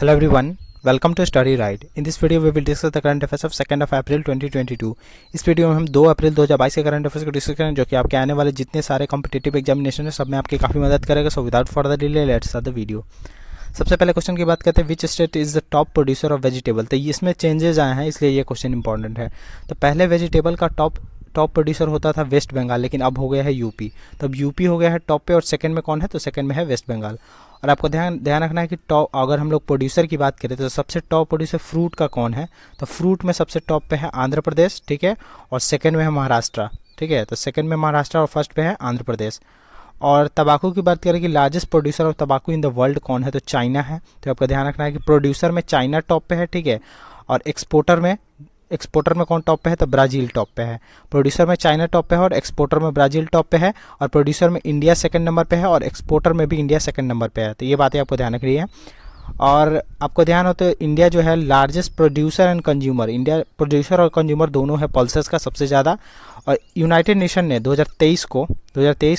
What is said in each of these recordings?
Hello everyone, welcome to Study Right. In this video we will discuss the current affairs of 2nd of April 2022. इस video में हम 2 अप्रैल 2022 के current affairs को discuss करेंगे जो कि आपके आने वाले जितने सारे कॉम्पिटिटिव एग्जामिनेशन है सब में आपकी काफ़ी मदद करेगा. So without further delay let's start the video. सबसे पहले क्वेश्चन की बात करते हैं, which state is the top producer of vegetable. तो इसमें चेंजेस आए हैं इसलिए ये क्वेश्चन इंपॉर्टेंट है. तो पहले वेजिटेबल का टॉप प्रोड्यूसर होता था वेस्ट बंगाल, लेकिन अब हो गया है यूपी. तो अब यूपी हो गया है टॉप पे और सेकंड में कौन है, तो सेकंड में है वेस्ट बंगाल. और आपको ध्यान रखना है कि टॉप, अगर हम लोग प्रोड्यूसर की बात करें तो सबसे टॉप प्रोड्यूसर फ्रूट का कौन है, तो फ्रूट में सबसे टॉप पे है आंध्र प्रदेश, ठीक है, और सेकंड में है महाराष्ट्र, ठीक है. तो सेकंड में महाराष्ट्र और फर्स्ट पे है आंध्र प्रदेश. और तंबाकू की बात करें कि लार्जेस्ट प्रोड्यूसर ऑफ तंबाकू इन द वर्ल्ड कौन है, तो चाइना है. तो आपको ध्यान रखना है कि प्रोड्यूसर में चाइना टॉप पे है, ठीक है, और एक्सपोर्टर में कौन टॉप पे है, तो ब्राज़ील टॉप पे है. प्रोड्यूसर में चाइना टॉप पे है और एक्सपोर्टर में ब्राज़ील टॉप पे है, और प्रोड्यूसर में इंडिया सेकंड नंबर पे है और एक्सपोर्टर में भी इंडिया सेकंड नंबर पे है. तो ये बातें आपको ध्यान रखनी है. और आपको ध्यान हो तो इंडिया जो है largest producer and consumer, India producer और कंज्यूमर दोनों है पल्सेस का सबसे ज़्यादा. और यूनाइटेड नेशन ने 2023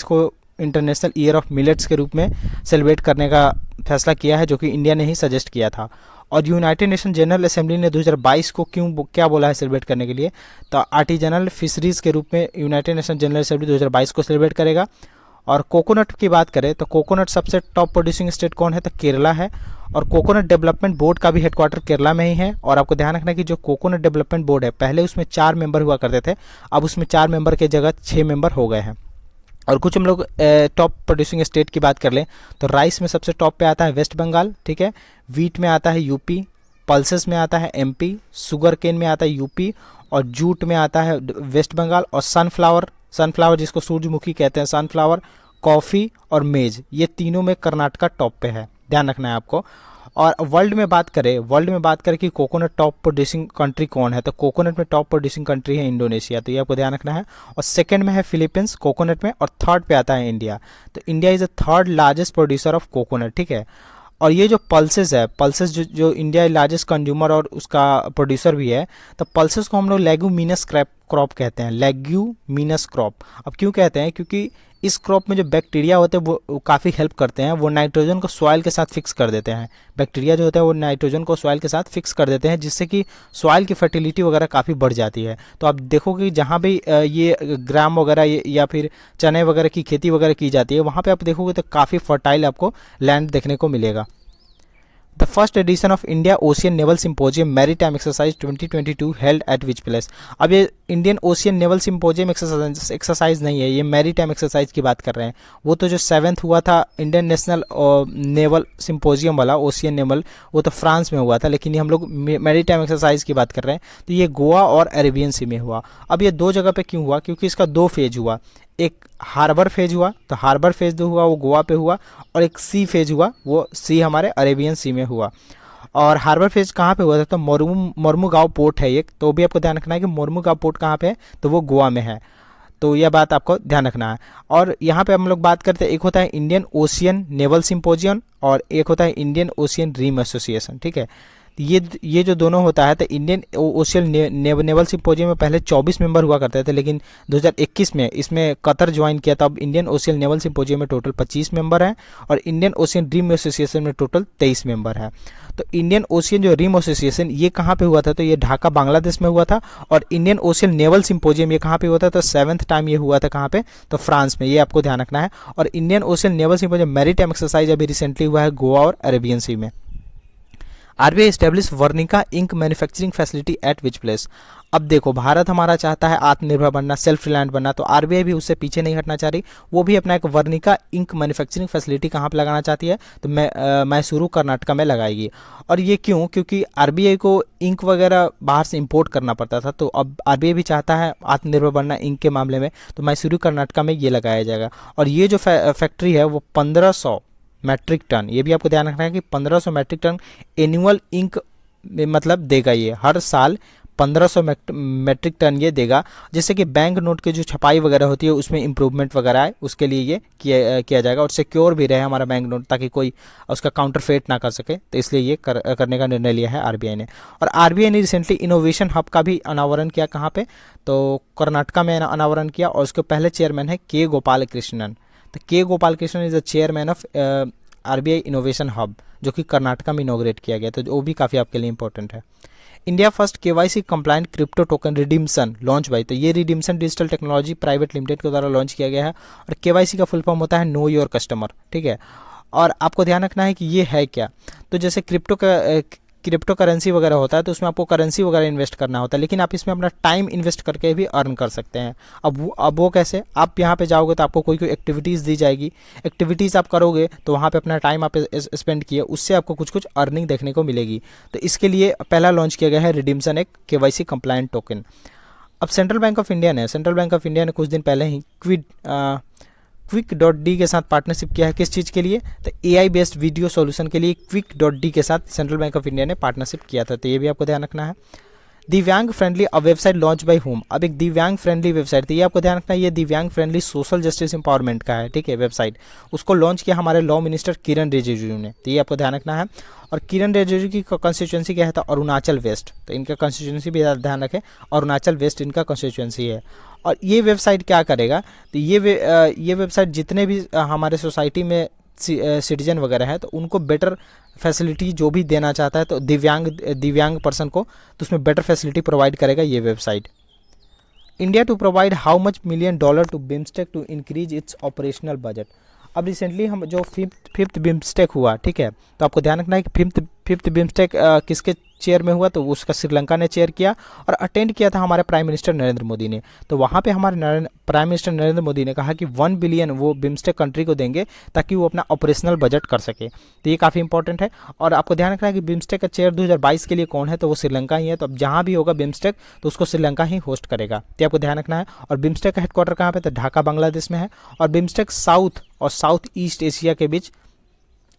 को इंटरनेशनल ईयर ऑफ मिलेट्स के रूप में सेलिब्रेट करने का फैसला किया है, जो कि इंडिया ने ही सजेस्ट किया था. और यूनाइटेड नेशन जनरल असेंबली ने 2022 को क्या बोला है सेलिब्रेट करने के लिए, तो आर्टिजनल फिशरीज़ के रूप में यूनाइटेड नेशन जनरल असेंबली 2022 को सेलिब्रेट करेगा. और कोकोनट की बात करें तो कोकोनट सबसे टॉप प्रोड्यूसिंग स्टेट कौन है, तो केरला है. और कोकोनट डेवलपमेंट बोर्ड का भी हेडक्वार्टर केरला में ही है. और आपको ध्यान रखना है कि जो कोकोनट डेवलपमेंट बोर्ड है पहले उसमें 4 मेंबर हुआ करते थे, अब उसमें 4 मेंबर के जगह 6 मेंबर हो गए हैं. और कुछ हम लोग टॉप प्रोड्यूसिंग स्टेट की बात कर लें तो राइस में सबसे टॉप पे आता है वेस्ट बंगाल, ठीक है, वीट में आता है यूपी, पल्सेस में आता है एमपी, शुगर केन में आता है यूपी, और जूट में आता है वेस्ट बंगाल, और सनफ्लावर जिसको सूरजमुखी कहते हैं, सनफ्लावर, कॉफ़ी और मेज, ये तीनों में कर्नाटका टॉप पे है. ध्यान रखना है आपको. और वर्ल्ड में बात करें कि कोकोनट टॉप प्रोड्यूसिंग कंट्री कौन है, तो कोकोनट में टॉप प्रोड्यूसिंग कंट्री है इंडोनेशिया. तो ये आपको ध्यान रखना है. और सेकंड में है फिलीपींस कोकोनट में, और थर्ड पे आता है इंडिया. तो India is the third largest producer of coconut, ठीक है. और ये जो पल्सेस जो इंडिया लार्जेस्ट कंज्यूमर और उसका प्रोड्यूसर भी है, तो पल्सेस को हम लोग लेग्यूमिनस क्रॉप कहते हैं, लेग्यूमिनस क्रॉप. अब क्यों कहते हैं, क्योंकि इस क्रॉप में जो बैक्टीरिया होते हैं वो काफ़ी हेल्प करते हैं, वो नाइट्रोजन को सॉइल के साथ फिक्स कर देते हैं. बैक्टीरिया जो होता है वो नाइट्रोजन को सॉइल के साथ फिक्स कर देते हैं, जिससे कि सॉइल की फर्टिलिटी वगैरह काफ़ी बढ़ जाती है. तो आप देखोगे कि जहाँ भी ये ग्राम वगैरह या फिर चने वगैरह की खेती वगैरह की जाती है, वहाँ पर आप देखोगे तो काफ़ी फर्टाइल आपको लैंड देखने को मिलेगा. The first edition of India Ocean Naval Symposium Maritime Exercise 2022 held at which place. अब ये Indian Ocean naval symposium exercise नहीं है, ये मैरीटाइम एक्सरसाइज की बात कर रहे हैं. वो तो जो 7th हुआ था इंडियन नेशनल नेवल सिम्पोजियम वाला ओशियन नेवल, वो तो फ्रांस में हुआ था, लेकिन ये हम लोग मैरीटाइम एक्सरसाइज की बात कर रहे हैं. तो ये गोवा और अरेबियन सी में हुआ. अब ये 2 जगह पे क्यों हुआ, क्योंकि इसका 2 फेज हुआ. एक हार्बर फेज हुआ, तो हार्बर फेज जो हुआ वो गोवा पे हुआ, और एक सी फेज हुआ वो सी हमारे अरेबियन सी में हुआ. और हार्बर फेज कहाँ पे हुआ था, तो मोर्मुगांव पोर्ट है एक, तो भी आपको ध्यान रखना है कि मोर्मुगांव पोर्ट कहाँ पे है, तो वो गोवा में है. तो यह बात आपको ध्यान रखना है. और यहाँ पे हम लोग बात करते हैं, एक होता है इंडियन ओशियन नेवल सिम्पोजियम और एक होता है इंडियन ओशियन ड्रीम एसोसिएशन, ठीक है. ये जो दोनों होता है, तो इंडियन ओशियन नेवल सिम्पोजियम में पहले 24 मेंबर हुआ करते थे, लेकिन 2021 में इसमें कतर ज्वाइन किया था. अब इंडियन ओशियन नेवल सिम्पोजियम में टोटल 25 मेंबर हैं और इंडियन ओशियन ड्रीम एसोसिएशन में टोटल 23 मेंबर हैं. तो इंडियन ओशियन जो ड्रीम एसोसिएशन ये कहाँ पे हुआ था, तो ये ढाका बांग्लादेश में हुआ था. और इंडियन ओशियन नेवल सिम्पोजियम ये कहाँ पे हुआ था, तो 7th टाइम ये हुआ था कहाँ पे, तो फ्रांस में. ये आपको ध्यान रखना है. और Indian Ocean naval symposium maritime exercise अभी रिसेंटली हुआ है गोवा और अरेबियन सी में. RBI establish Varnika ink manufacturing facility at which place. अब देखो, भारत हमारा चाहता है आत्मनिर्भर बनना, सेल्फ रिलायंट बनना, तो आरबीआई भी उससे पीछे नहीं हटना चाह रही. वो भी अपना एक वर्निका इंक मैन्युफैक्चरिंग फैसिलिटी कहाँ पे लगाना चाहती है, तो मैसूरू कर्नाटका में लगाएगी. और ये क्यों, क्योंकि आरबीआई को इंक वगैरह बाहर से इंपोर्ट करना पड़ता था, तो अब आरबीआई भी चाहता है आत्मनिर्भर बनना इंक के मामले में, तो मैसूरू कर्नाटका में ये लगाया जाएगा. और ये जो फैक्ट्री है वो 1500 मैट्रिक टन, ये भी आपको ध्यान रखना है कि 1500 मैट्रिक टन एनुअल इंक मतलब देगा. ये हर साल 1500 मैट्रिक टन ये देगा, जिससे कि बैंक नोट की जो छपाई वगैरह होती है उसमें इंप्रूवमेंट वगैरह आए, उसके लिए ये किया जाएगा. और सिक्योर भी रहे हमारा बैंक नोट, ताकि कोई उसका काउंटरफेट ना कर सके, तो इसलिए ये करने का निर्णय लिया है आरबीआई ने. और आरबीआई ने रिसेंटली इनोवेशन हब का भी अनावरण किया. कहाँ पे, तो कर्नाटका में अनावरण किया. और उसके पहले चेयरमैन है के गोपाल कृष्णन. तो के Gopal Krishnan is the chairman of RBI innovation hub जो कि कर्नाटका में इनोग्रेट किया गया, तो वो भी काफ़ी आपके लिए इंपॉर्टेंट है। India first KYC compliant crypto token redemption launch by, तो ये Redemption digital technology private limited के द्वारा लॉन्च किया गया है। और केवाईसी का फुल फॉर्म होता है नो योर कस्टमर, ठीक है। और आपको ध्यान रखना है कि ये है क्या, तो जैसे क्रिप्टो करेंसी वगैरह होता है तो उसमें आपको करेंसी वगैरह इन्वेस्ट करना होता है, लेकिन आप इसमें अपना टाइम इन्वेस्ट करके भी अर्न कर सकते हैं। अब वो कैसे, आप यहाँ पे जाओगे तो आपको कोई एक्टिविटीज़ दी जाएगी, एक्टिविटीज़ आप करोगे तो वहाँ पे अपना टाइम आप स्पेंड किए, उससे आपको कुछ कुछ अर्निंग देखने को मिलेगी। तो इसके लिए पहला लॉन्च किया गया है रिडीम्सन, एक केवाईसी कंप्लायंट टोकन। अब सेंट्रल बैंक ऑफ इंडिया ने कुछ दिन पहले ही क्विक.डी के साथ पार्टनरशिप किया है। किस चीज़ के लिए, तो एआई बेस्ड वीडियो सॉल्यूशन के लिए क्विक.डी के साथ सेंट्रल बैंक ऑफ इंडिया ने पार्टनरशिप किया था, तो ये भी आपको ध्यान रखना है। दिव्यांग friendly website launch by home, अब एक दिव्यांग फ्रेंडली वेबसाइट थी, ये आपको ध्यान रखना है, ये दिव्यांग फ्रेंडली सोशल जस्टिस इंपावरमेंट का है, ठीक है, वेबसाइट। उसको लॉन्च किया हमारे लॉ मिनिस्टर किरण रिजिजू ने, तो ये आपको ध्यान रखना है। और किरण रिजिजू की कंस्टिट्यूंसी क्या है, तो अरुणाचल वेस्ट, तो इनका कंस्टिट्यूंसी भी ध्यान रखें, अरुणाचल वेस्ट इनका कंस्टिट्यूंसी है। और ये वेबसाइट क्या करेगा, तो ये वेबसाइट जितने भी हमारे सोसाइटी में सिटीजन वगैरह है तो उनको बेटर फैसिलिटी जो भी देना चाहता है, तो दिव्यांग पर्सन को, तो उसमें बेटर फैसिलिटी प्रोवाइड करेगा ये website. India to provide how much $1 million to BIMSTEC to increase its operational budget. अब रिसेंटली हम जो फिफ्थ बिम्स्टेक हुआ, ठीक है, तो आपको ध्यान रखना है कि फिफ्थ बिम्स्टेक किसके चेयर में हुआ, तो उसका श्रीलंका ने चेयर किया और अटेंड किया था हमारे प्राइम मिनिस्टर नरेंद्र मोदी ने। तो वहाँ पे हमारे प्राइम मिनिस्टर नरेंद्र मोदी ने कहा कि 1 बिलियन वो बिम्स्टेक कंट्री को देंगे ताकि वो अपना ऑपरेशनल बजट कर सके, तो ये काफ़ी इंपॉर्टेंट है। और आपको ध्यान रखना है कि बिम्स्टेक का चेयर 2022 के लिए कौन है, तो वो श्रीलंका ही है। तो अब जहाँ भी होगा बिम्स्टेक तो उसको श्रीलंका ही होस्ट करेगा, तो आपको ध्यान रखना है। और बिम्स्टेक का हेडक्वार्टर कहाँ पे, तो ढाका बांग्लादेश में है। और बिम्स्टेक साउथ और साउथ ईस्ट एशिया के बीच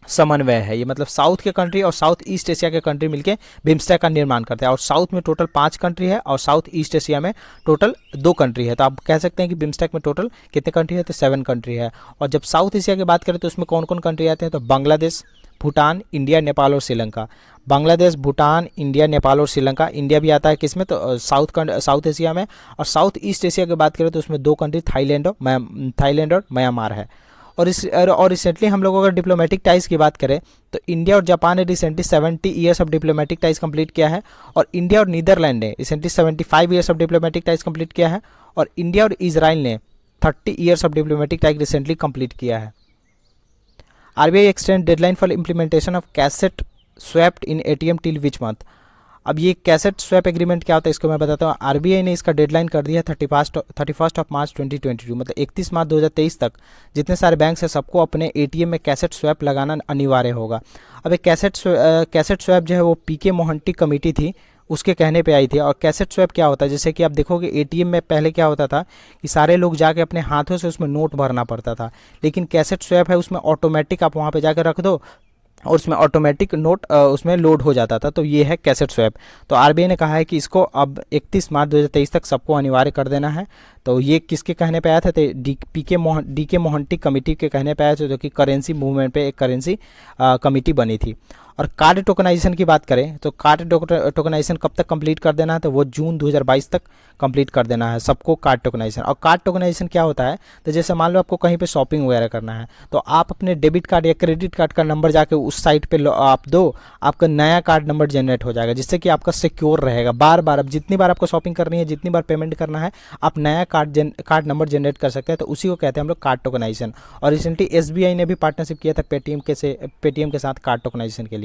समन्वय है, ये मतलब साउथ के कंट्री और साउथ ईस्ट एशिया के कंट्री मिलके बिम्स्टेक का निर्माण करते हैं। और साउथ में टोटल 5 कंट्री है और साउथ ईस्ट एशिया में टोटल 2 कंट्री है, तो आप कह सकते हैं कि बिम्स्टेक में टोटल कितने कंट्री है, तो 7 कंट्री है। और जब साउथ एशिया की बात करें तो उसमें कौन कौन कंट्री आते हैं, तो बांग्लादेश, भूटान, इंडिया, नेपाल और श्रीलंका। बांग्लादेश, भूटान, इंडिया, नेपाल और श्रीलंका। इंडिया भी आता है किसमें, तो साउथ एशिया में। और साउथ ईस्ट एशिया की बात करें तो उसमें 2 कंट्री थाईलैंड और म्यांमार है। और रिसेंटली हम लोग अगर डिप्लोमेटिक टाइज की बात करें तो इंडिया और जापान ने recently 70 years of diplomatic ties complete किया है। और इंडिया और नीदरलैंड ने recently 75 years of diplomatic ties complete किया है। और इंडिया और इजराइल ने 30 years of diplomatic ties recently complete किया है। RBI extend deadline for implementation of cassette swapped in ATM till which month. अब ये कैसेट स्वैप एग्रीमेंट क्या होता है इसको मैं बताता हूँ। आरबीआई ने इसका डेडलाइन कर दिया 31 ऑफ मार्च 2022, मतलब 31 मार्च 2023 तक जितने सारे बैंक हैं सबको अपने एटीएम में कैसेट स्वैप लगाना अनिवार्य होगा। अब एक कैसेट स्वैप जो है वो पीके मोहंती कमेटी थी, उसके कहने पे आई थी। और कैसेट स्वैप क्या होता है, जैसे कि आप देखोगे एटीएम में पहले क्या होता था कि सारे लोग जाके अपने हाथों से उसमें नोट भरना पड़ता था, लेकिन कैसेट स्वैप है उसमें ऑटोमेटिक आप वहाँ पे जाकर रख दो और उसमें ऑटोमेटिक नोट उसमें लोड हो जाता था, तो ये है कैसेट स्वैप। तो आरबीआई ने कहा है कि इसको अब 31 मार्च 2023 तक सबको अनिवार्य कर देना है। तो ये किसके कहने पे आया था, तो डीके मोहंती कमेटी के कहने पे आया था, जो कि करेंसी मूवमेंट पे एक करेंसी कमेटी बनी थी। और कार्ड टोकनाइजेशन की बात करें तो कार्ड टोकनाइजेशन कब तक कंप्लीट कर देना है, तो वो जून 2022 तक कंप्लीट कर देना है सबको कार्ड टोकनाइजेशन। और कार्ड टोकनाइजेशन क्या होता है, तो जैसे मान लो आपको कहीं पे शॉपिंग वगैरह करना है तो आप अपने डेबिट कार्ड या क्रेडिट कार्ड का नंबर जाके उस साइट पे आप दो, आपका नया कार्ड नंबर जनरेट हो जाएगा, जिससे कि आपका सिक्योर रहेगा। बार बार अब जितनी बार आपको शॉपिंग करनी है, जितनी बार पेमेंट करना है, आप नया कार्ड नंबर जनरेट कर सकते हैं, तो उसी को कहते हैं हम लोग कार्ड टोकनाइजेशन। और रिसेंटली एसबीआई ने भी पार्टनरशिप किया था पेटीएम के साथ कार्ड टोकनाइजेशन के लिए।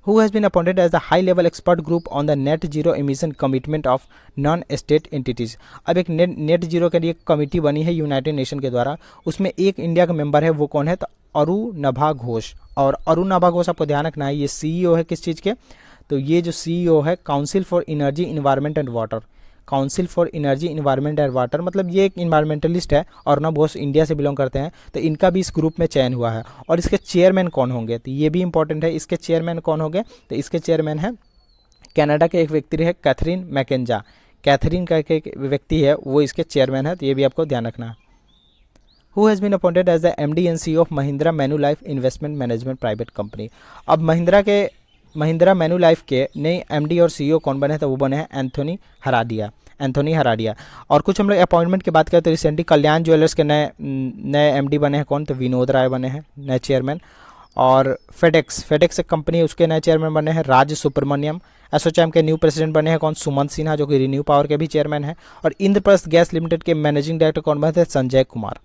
Who has been appointed as the high-level expert group on the net zero emission commitment of non-state entities। अब एक नेट जीरो के लिए कमेटी बनी है यूनाइटेड नेशन के द्वारा, उसमें एक इंडिया का मेंबर है, वो कौन है, तो अरुणभा घोष। और अरुणभा घोष आपको ध्यान रखना है, ये सीईओ है किस चीज़ के, तो ये जो सीईओ है council for energy environment and water, council for energy environment and water, मतलब ये एक इन्वायरमेंटलिस्ट है और ना बहुत इंडिया से बिलोंग करते हैं, तो इनका भी इस ग्रुप में चयन हुआ है। और इसके चेयरमैन कौन होंगे, तो ये भी इंपॉर्टेंट है, इसके चेयरमैन कौन होंगे, तो इसके चेयरमैन है कनाडा के एक व्यक्ति है कैथरीन मैकेंजा, कैथरीन का एक व्यक्ति है वो इसके चेयरमैन है, तो ये भी आपको ध्यान रखना है। Who has been appointed as the MD and CEO of Mahindra Manulife investment management private company. अब महिंद्रा मैन्युलाइफ के नए MD और CEO कौन बने, तो वो बने हैं एंथोनी हराडिया। और कुछ हम लोग अपॉइंटमेंट की बात करें तो रिसेंटली कल्याण ज्वेलर्स के नए MD बने हैं कौन, तो विनोद राय बने हैं नए चेयरमैन। और फेडेक्स एक कंपनी है, उसके नए चेयरमैन बने हैं राज सुब्रमण्यम। एसोचैम के न्यू प्रेसिडेंट बने हैं कौन, सुमंत सिन्हा, जो कि रिन्यू पावर के भी चेयरमैन हैं। और इंद्रप्रस्थ गैस लिमिटेड के मैनेजिंग डायरेक्टर कौन बने थे, Sanjay Kumar.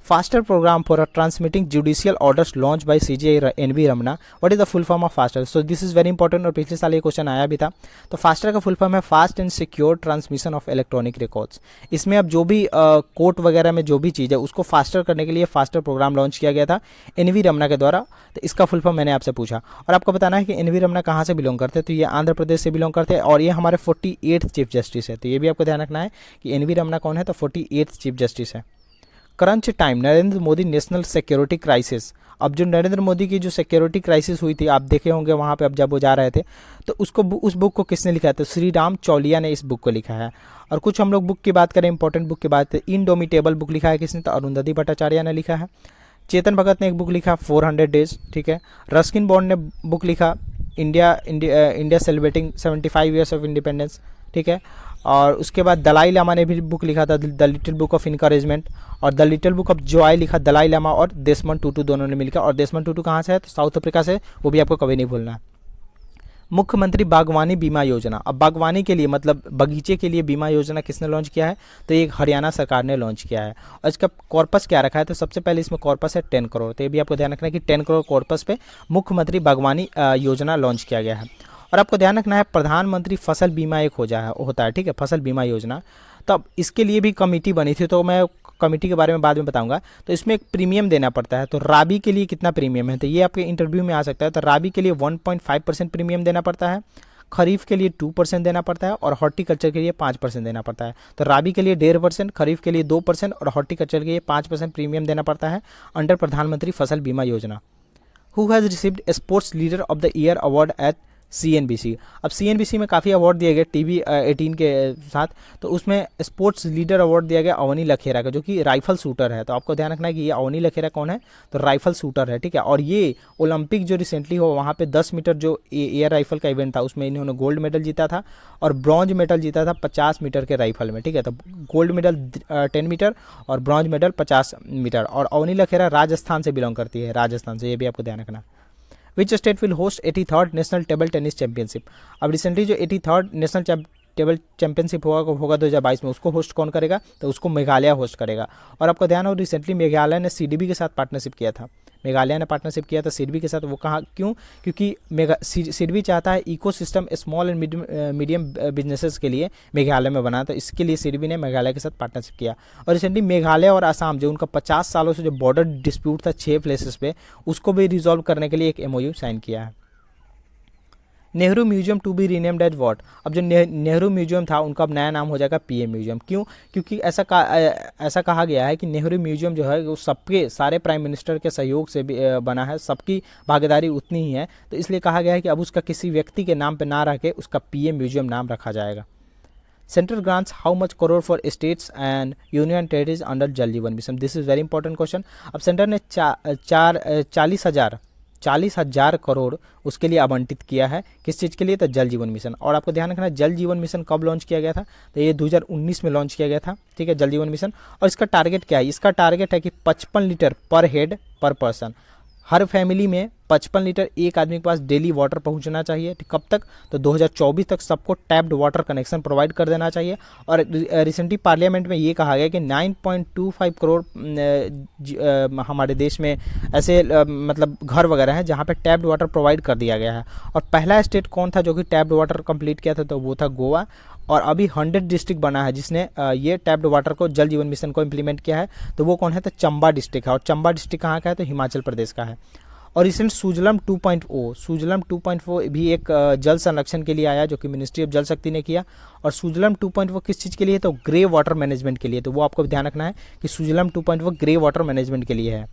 FASTER programme for transmitting judicial orders launch by CJ NV Ramana, what is the full form of FASTER. So this is very important और पिछले साल ये क्वेश्चन आया भी था। तो फास्टर का फुल फॉर्म है fast and secure transmission of electronic records. इसमें अब जो भी कोर्ट वगैरह में जो भी चीज़ है उसको फास्टर करने के लिए फास्टर प्रोग्राम लॉन्च किया गया था एनवी रमना के द्वारा। तो इसका फुल फॉर्म मैंने आपसे पूछा और आपको बताना है कि एनवी रमना कहाँ से बिलोंग करते हैं। तो ये आंध्र प्रदेश से बिलोंग करते हैं और ये हमारे 48th चीफ जस्टिस है। तो ये भी आपको ध्यान रखना है कि एनवी रमना कौन है, तो 48th चीफ जस्टिस है। Crunch time, Narendra Modi national security crisis. अब जो नरेंद्र मोदी की जो सिक्योरिटी क्राइसिस हुई थी, आप देखे होंगे वहाँ पे अब जब वो जा रहे थे, तो उसको उस बुक को किसने लिखा है, तो श्री राम चौलिया ने इस बुक को लिखा है। और कुछ हम लोग बुक की बात करें, इंपॉर्टेंट बुक की बात करें, इनडोमिटेबल बुक लिखा है किसने, तो अरुंधति भट्टाचार्य ने लिखा है। चेतन भगत ने एक बुक लिखा 400 डेज, ठीक है। रस्किन बॉन्ड ने बुक लिखा India celebrating 75 years of independence, ठीक है। और उसके बाद दलाई लामा ने भी बुक लिखा था the little book of encouragement, और the little book of joy लिखा दलाई लामा और देशमन टूटू दोनों ने मिलकर। और देशमन टूटू कहाँ से है, तो साउथ अफ्रीका से, वो भी आपको कभी नहीं भूलना है। मुख्यमंत्री बागवानी बीमा योजना, अब बागवानी के लिए मतलब बगीचे के लिए बीमा योजना किसने लॉन्च किया है, तो ये हरियाणा सरकार ने लॉन्च किया है। और इसका कॉर्पस क्या रखा है, तो सबसे पहले इसमें कॉर्पस है 10 करोड़। तो ये भी आपको ध्यान रखना है कि 10 करोड़ कॉर्पस पे मुख्यमंत्री बागवानी योजना लॉन्च किया गया है। और आपको ध्यान रखना है प्रधानमंत्री फसल बीमा एक होता है, ठीक है, फसल बीमा योजना। तो अब इसके लिए भी कमेटी बनी थी, तो मैं कमेटी के बारे में बाद में बताऊंगा। तो इसमें एक प्रीमियम देना पड़ता है। तो राबी के लिए कितना प्रीमियम है, तो ये आपके इंटरव्यू में आ सकता है। तो राबी के लिए 1.5% प्रीमियम देना पड़ता है, खरीफ के लिए 2% देना पड़ता है और हॉर्टिकल्चर के लिए 5% देना पड़ता है। तो राबी के लिए 1.5%, खरीफ के लिए 2% और हॉर्टिकल्चर के लिए 5% प्रीमियम देना पड़ता है अंडर प्रधानमंत्री फसल बीमा योजना। Who has received sports leader of the year award eight CNBC। अब CNBC में काफ़ी अवार्ड दिए गए TV 18 के साथ, तो उसमें स्पोर्ट्स लीडर अवार्ड दिया गया अवनी लखेरा का, जो कि राइफल शूटर है। तो आपको ध्यान रखना है कि ये अवनी लखेरा कौन है, तो राइफल शूटर है, ठीक है। और ये ओलंपिक जो रिसेंटली हो वहाँ पे 10 मीटर जो एयर राइफल का इवेंट था उसमें इन्होंने गोल्ड मेडल जीता था और ब्रॉन्ज मेडल जीता था 50 मीटर के राइफल में, ठीक है। तो गोल्ड मेडल 10 मीटर और ब्रॉन्ज मेडल 50 मीटर। और अवनी लखेरा राजस्थान से बिलोंग करती है, राजस्थान से, ये भी आपको ध्यान रखना। Which state will host 83rd national table tennis championship. अब रिसेंटली जो 83rd नेशनल टेबल चैंपियनशिप होगा 2022 में, उसको होस्ट कौन करेगा, तो उसको मेघालय होस्ट करेगा। और आपको ध्यान हो रिसेंटली मेघालय ने CDB के साथ पार्टनरशिप किया था, मेघालय ने पार्टनरशिप किया था CDB के साथ। वो कहाँ, क्यों, क्योंकि CDB चाहता है ecosystem small and medium businesses के लिए मेघालय में बना, तो इसके लिए CDB ने मेघालय के साथ पार्टनरशिप किया। और रिसेंटली मेघालय और असम जो उनका 50 सालों से जो बॉर्डर डिस्प्यूट था 6 प्लेसेस पे, उसको भी रिजॉल्व करने के लिए एक MOU साइन किया है। Nehru museum to be renamed as what. अब जो नेहरू म्यूजियम था उनका अब नया नाम हो जाएगा PM म्यूजियम। क्यों, क्योंकि ऐसा कहा गया है कि नेहरू म्यूजियम जो है वो सबके सारे प्राइम मिनिस्टर के सहयोग से बना है, सबकी भागीदारी उतनी ही है, तो इसलिए कहा गया है कि अब उसका किसी व्यक्ति के नाम पे ना रख के उसका PM म्यूजियम नाम रखा जाएगा। Central grants how much crore for states and union territories under जल जीवन mission. This is very important question. अब सेंटर ने 40,000 करोड़ उसके लिए आवंटित किया है, किस चीज़ के लिए, तो जल जीवन मिशन। और आपको ध्यान रखना जल जीवन मिशन कब लॉन्च किया गया था, तो ये 2019 में लॉन्च किया गया था, ठीक है, जल जीवन मिशन। और इसका टारगेट क्या है, इसका टारगेट है कि 55 लीटर पर हेड पर पर्सन, हर फैमिली में 55 लीटर एक आदमी के पास डेली वाटर पहुंचना चाहिए। कब तक, तो 2024 तक सबको टैप्ड वाटर कनेक्शन प्रोवाइड कर देना चाहिए। और रिसेंटली पार्लियामेंट में ये कहा गया कि 9.25 करोड़ हमारे देश में ऐसे मतलब घर वगैरह हैं जहाँ पे टैप्ड वाटर प्रोवाइड कर दिया गया है। और पहला स्टेट कौन था जो कि टैप्ड वाटर कंप्लीट किया था, तो वो था गोवा। और अभी 100 डिस्ट्रिक्ट बना है जिसने ये टैप्ड वाटर को, जल जीवन मिशन को इम्प्लीमेंट किया है, तो वो कौन है, तो चंबा डिस्ट्रिक्ट है। और चंबा डिस्ट्रिक्ट कहाँ का है, तो हिमाचल प्रदेश का है। और रिसेंट सुजलम 2.0 भी एक जल संरक्षण के लिए आया जो कि मिनिस्ट्री ऑफ जल शक्ति ने किया। और सुजलम 2.0 किस चीज़ के लिए, तो ग्रे वाटर मैनेजमेंट के लिए। तो वो आपको ध्यान रखना है कि सुजलम 2.0 ग्रे वाटर मैनेजमेंट के लिए है।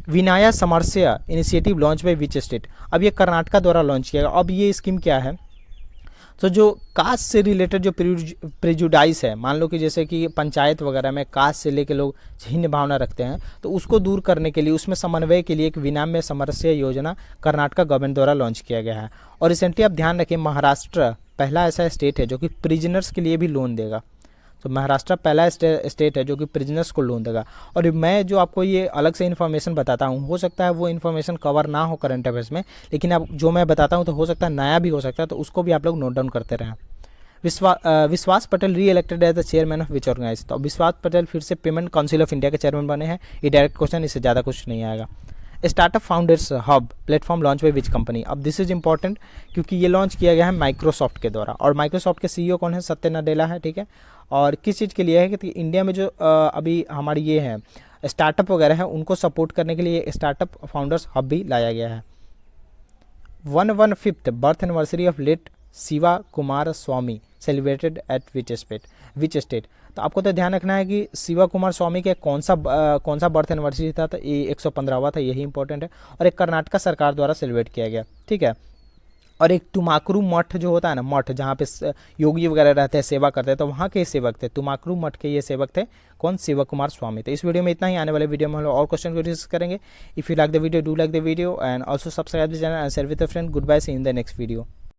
Vinaya Samarasya initiative launch by which state. अब ये कर्नाटका द्वारा लॉन्च किया गया। अब ये स्कीम क्या है, तो जो कास्ट से रिलेटेड जो प्रेजुडाइस है, मान लो कि जैसे कि पंचायत वगैरह में कास्ट से लेके लोग हीन भावना रखते हैं, तो उसको दूर करने के लिए, उसमें समन्वय के लिए एक विनाम्य समरस्या योजना कर्नाटका गवर्नमेंट द्वारा लॉन्च किया गया है। और रिसेंटली आप ध्यान रखें महाराष्ट्र पहला ऐसा स्टेट है जो कि प्रिजनर्स के लिए भी लोन देगा। तो महाराष्ट्र पहला स्टेट है जो कि प्रिजनर्स को लोन देगा। और मैं जो आपको ये अलग से इन्फॉर्मेशन बताता हूँ, हो सकता है वो इन्फॉर्मेशन कवर ना हो करंट अफेयर्स में, लेकिन अब जो मैं बताता हूँ तो हो सकता है नया भी हो सकता है, तो उसको भी आप लोग नोट डाउन करते रहें। Vishwas Patel re elected as the chairman of which organise. तो विश्वास पटेल फिर से पेमेंट काउंसिल ऑफ इंडिया के चेयरमैन बने हैं। ये डायरेक्ट क्वेश्चन, इससे ज़्यादा कुछ नहीं आएगा। Startup founders hub platform launch by which company. अब दिस इज इंपॉर्टेंट क्योंकि ये लॉन्च किया गया है माइक्रोसॉफ्ट के द्वारा, और माइक्रोसॉफ्ट के सीईओ कौन है? सत्य नाडेला है, ठीक है। और किस चीज़ के लिए है कि इंडिया में जो अभी हमारी ये है स्टार्टअप वगैरह है, उनको सपोर्ट करने के लिए स्टार्टअप फाउंडर्स हब भी लाया गया है। 115th birth anniversary of late Shiva Kumar Swami celebrated at which state. तो आपको तो ध्यान रखना है कि शिवा कुमार स्वामी के कौन सा बर्थ एनिवर्सरी था, तो ये 115वां था, यही इंपॉर्टेंट है। और एक कर्नाटक सरकार द्वारा सेलिब्रेट किया गया, ठीक है। और एक तुमाकुरु मठ जो होता है ना, मठ जहाँ पे योगी वगैरह रहते हैं, सेवा करते हैं, तो वहाँ के सेवक थे, तुमाकुरु मठ के ये सेवक थे, कौन? शिवा कुमार स्वामी। तो इस वीडियो में इतना ही। आने वाले वीडियो में हम लोग और क्वेश्चन को डिस्कस करेंगे। If you like the video, do like the video and also subscribe the channel and share with a friend. Good bye, see in the next video.